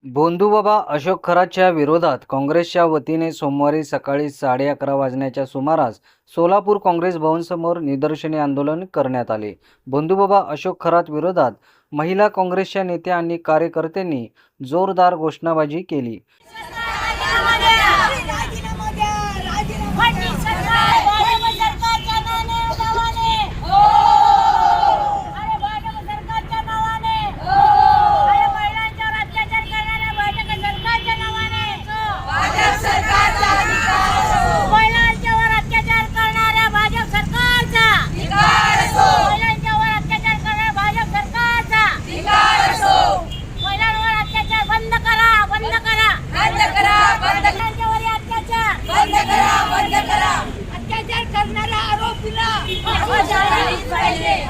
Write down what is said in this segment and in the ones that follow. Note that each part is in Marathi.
भोंदूबाबा अशोक खरातच्या विरोधात काँग्रेसच्या वतीने सोमवारी सकाळी 11:30 वाजण्याच्या सुमारास सोलापूर काँग्रेस भवनसमोर निदर्शने आंदोलन करण्यात आले। भोंदूबाबा अशोक खरात विरोधात महिला काँग्रेसच्या नेत्या आणि कार्यकर्त्यांनी जोरदार घोषणाबाजी केली।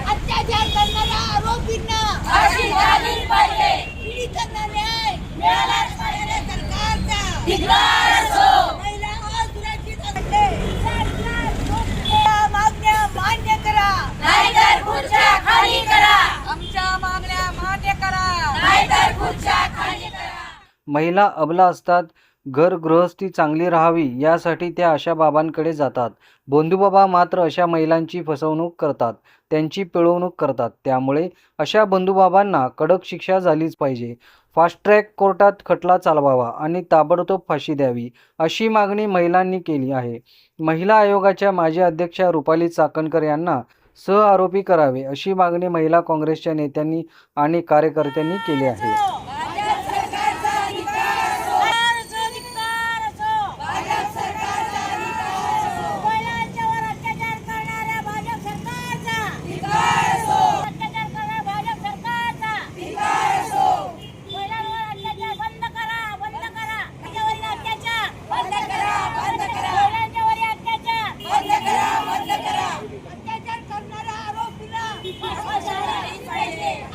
अत्याचार करणाऱ्या आरोपींना फाशी झालीच पाहिजे। पीडितांना न्याय मिळालाच पाहिजे। सरकारचा धिक्कार असो। महिला असुरक्षित असते। मागण्या मान्य करा, नाहीतर खुर्च्या खाली करा। आमच्या मागण्या मान्य करा, नाहीतर खुर्च्या खाली करा। महिला अबला असतात, घर गृहस्थी चांगली राहावी यासाठी त्या अशा बाबांकडे जातात। भोंदूबाबा मात्र अशा महिलांची फसवणूक करतात, त्यांची पिळवणूक करतात। त्यामुळे अशा भोंदूबाबांना कडक शिक्षा झालीच पाहिजे। फास्ट ट्रॅक कोर्टात खटला चालवावा आणि ताबडतोब फाशी द्यावी अशी मागणी महिलांनी केली आहे। महिला आयोगाच्या माजी अध्यक्षा रुपाली चाकणकर यांना सहआरोपी करावे अशी मागणी महिला काँग्रेसच्या नेत्यांनी आणि कार्यकर्त्यांनी केली आहे।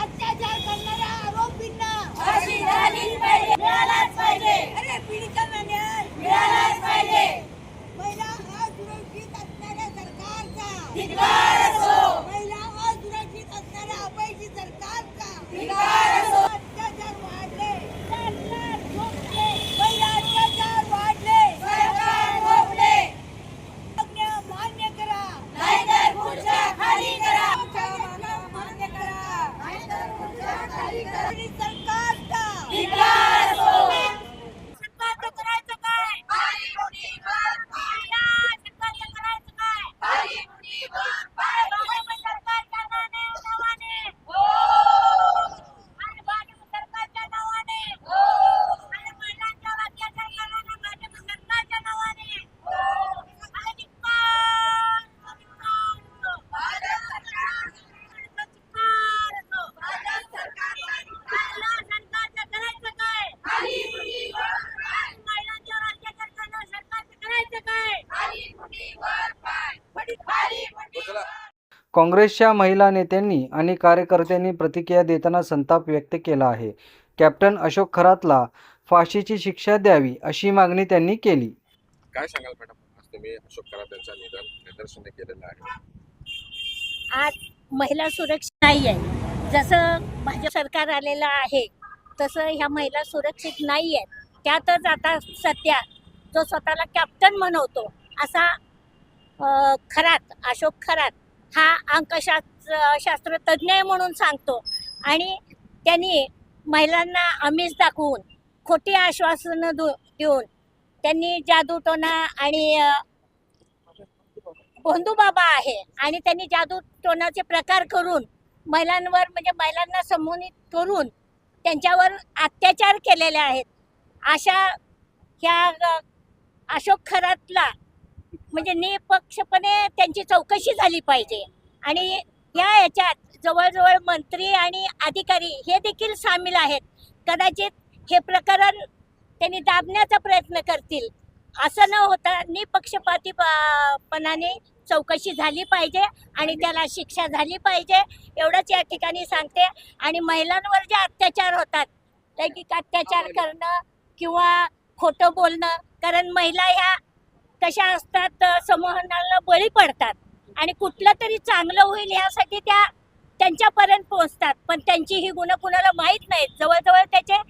अत्याचार करणाऱ्या आरोपींना फाशी झालीच पाहिजे। मिळालाच पाहिजे। अरे पीडितांना न्याय मिळालाच पाहिजे। महिला असुरक्षित असणाऱ्या सरकारचा धिक्कार असो। महिला असुरक्षित असणाऱ्या अपयशी सरकारचा धिक्कार असो। अत्याचार वाढले, सरकार झोपले। महिला अत्याचार वाढले, सरकार झोपले। मागण्या मान्य करा, नाहीतर खुर्च्या खाली करा। मान्य करा, नाहीतर खुर्च्या खाली करा। सरकारचा धिक्कार असो। सरकारचं करायचं काय? खाली मुठीभर पाय। सरकारचं करायचं काय? खाली मुठीभर पाय। सरकारच्या नावाने हो, आणि भाजप सरकारच्या नावाने हो, आणि महिलांच्यावर अत्याचार करणाऱ्या भाजप सरकारच्या नावाने हो, आणि धिक्कार, धिक्कार असो। भाजप सरकारचा धिक्कार असो। भाजप सरकारचा धिक्कार। सरकारचं करायचं काय? खाली मुठीभर पाय। महिलांच्यावर अत्याचार करणाऱ्या सरकारचं करायचं काय? खाली मुठीभर पाय। खाली मुठीभर। काँग्रेसच्या महिला नेत्यांनी आणि कार्यकर्त्यांनी प्रतिक्रिया देताना संताप व्यक्त केला आहे। कॅप्टन अशोक खरातला फाशीची शिक्षा द्यावी अशी मागणी त्यांनी केली। काय सांगाल मॅडम, आज तुम्ही अशोक खरात यांचं निदर्शने केलेलं आहे। आज महिला सुरक्षित नाही आहे। जसं भाजप सरकार आलेलं आहे तसं ह्या महिला सुरक्षित नाही आहेत। त्यातच आता सध्या जो स्वतःला कॅप्टन म्हणवतो असा खरात, अशोक खरात हा अंकशास्त्र तज्ज्ञ आहे म्हणून सांगतो, आणि त्यांनी महिलांना आमिष दाखवून खोटी आश्वासनं देऊन त्यांनी जादूटोणा आणि भोंदूबाबा आहे आणि त्यांनी जादूटोणाचे प्रकार करून महिलांवर, म्हणजे महिलांना संमोहित करून त्यांच्यावर अत्याचार केलेले आहेत। अशा ह्या अशोक खरातला म्हणजे निपक्षपणे त्यांची चौकशी झाली पाहिजे, आणि याच्यात जवळजवळ मंत्री आणि अधिकारी हे देखील सामील आहेत। कदाचित हे प्रकरण त्यांनी दाबण्याचा प्रयत्न करतील। असं न होता निपक्षपातीपणाने चौकशी झाली पाहिजे आणि त्याला शिक्षा झाली पाहिजे, एवढंच या ठिकाणी सांगते। आणि महिलांवर जे अत्याचार होतात, लैंगिक अत्याचार करणं किंवा खोटं बोलणं, कारण महिला ह्या कशा असतात, संमोहनाला बळी पडतात आणि कुठलं तरी चांगलं होईल यासाठी त्या त्यांच्यापर्यंत पोहोचतात, पण त्यांची ही गुणं कुणाला माहीत नाहीत। जवळजवळ त्याचे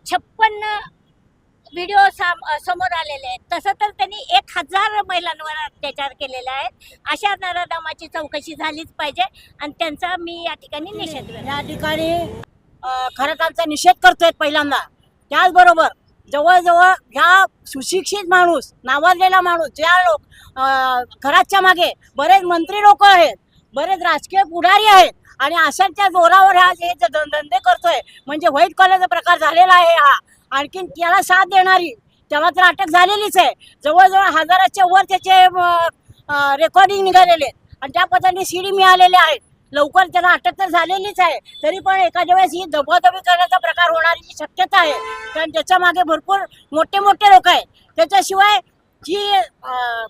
56 व्हिडिओ समोर आलेले आहेत. तसं तर त्यांनी 1000 महिलांवर अत्याचार केलेले आहेत. अशा नराधमाची चौकशी झालीच पाहिजे आणि त्यांचा मी या ठिकाणी निषेध व्यक्त या ठिकाणी खरंच आमचा निषेध करतोय पहिल्यांदा. त्याचबरोबर जवळजवळ ह्या सुशिक्षित माणूस, नावाजलेला माणूस, ज्या लोक घराच्या मागे बरेच मंत्री लोक आहेत, बरेच राजकीय पुढारी आहेत आणि अशांच्या जोरावर हा जे धंदे करतोय म्हणजे व्हाईट कॉलरचा प्रकार झालेला आहे हा. आणखीन त्याला साथ देणारी, त्याला तर अटक झालेलीच आहे. जवळजवळ 1000च्या वर त्याचे रेकॉर्डिंग निघालेले आहेत आणि त्या पद्धतीने सीडी मिळालेले आहेत. लवकर त्याला अटक तर झालेलीच आहे, तरी पण एखाद्या वेळेस ही दबादबी करण्याचा प्रकार होण्याची शक्यता आहे. कारण त्याच्या मागे भरपूर मोठे मोठे लोक आहेत. त्याच्याशिवाय जी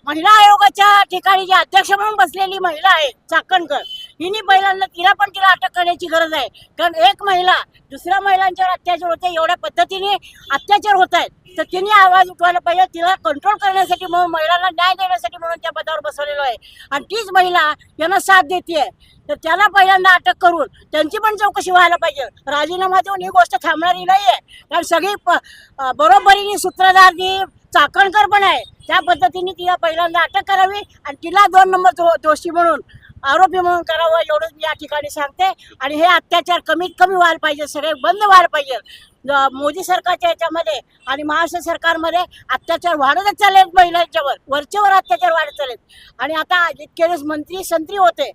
महिला आयोगाच्या ठिकाणी जी अध्यक्ष म्हणून बसलेली महिला आहे चाकणकर, हिने पहिल्यांदा तिला अटक करण्याची गरज आहे. कारण एक महिला दुसऱ्या महिलांच्यावर अत्याचार होते, एवढ्या पद्धतीने अत्याचार होत आहेत, तर तिने आवाज उठवायला पाहिजे. तिला कंट्रोल करण्यासाठी म्हणून, महिलांना न्याय देण्यासाठी म्हणून त्या पदावर बसवलेलो आहे आणि तीच महिला यांना साथ देते. तर त्याला पहिल्यांदा अटक करून त्यांची पण चौकशी व्हायला पाहिजे. राजीनामा देऊन ही गोष्ट थांबणारी नाही आहे. कारण सगळी बरोबरीने सूत्रधार जी चाकणकर पण आहे, त्या पद्धतीने तिला पहिल्यांदा अटक करावी आणि तिला 2 नंबर दोषी म्हणून, आरोपी म्हणून करावं, एवढंच मी या ठिकाणी सांगते. आणि हे अत्याचार कमीत कमी व्हायला पाहिजे, सगळे बंद व्हायला पाहिजे. मोदी सरकारच्या याच्यामध्ये आणि महाराष्ट्र सरकारमध्ये अत्याचार वाढतच चाललेत महिलांच्यावर, वरचेवर अत्याचार वाढत चाललेत. आणि आता इतके दिवस मंत्री संत्री होते,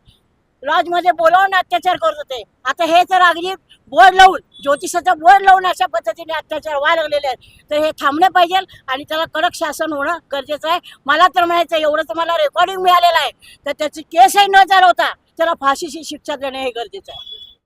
लॉजमध्ये बोलावून अत्याचार करत होते, आता हे तर अगदी बोर्ड लावून, ज्योतिषाचा बोर्ड लावून अशा पद्धतीने अत्याचार व्हायला लागलेले आहेत. तर हे थांबले पाहिजे आणि त्याला कडक शासन होणं गरजेचं आहे. मला तर म्हणायचं एवढं तर मला रेकॉर्डिंग मिळालेलं आहे, तर त्याची केसही न चालवता त्याला फाशीची शिक्षा देणे हे गरजेचं आहे.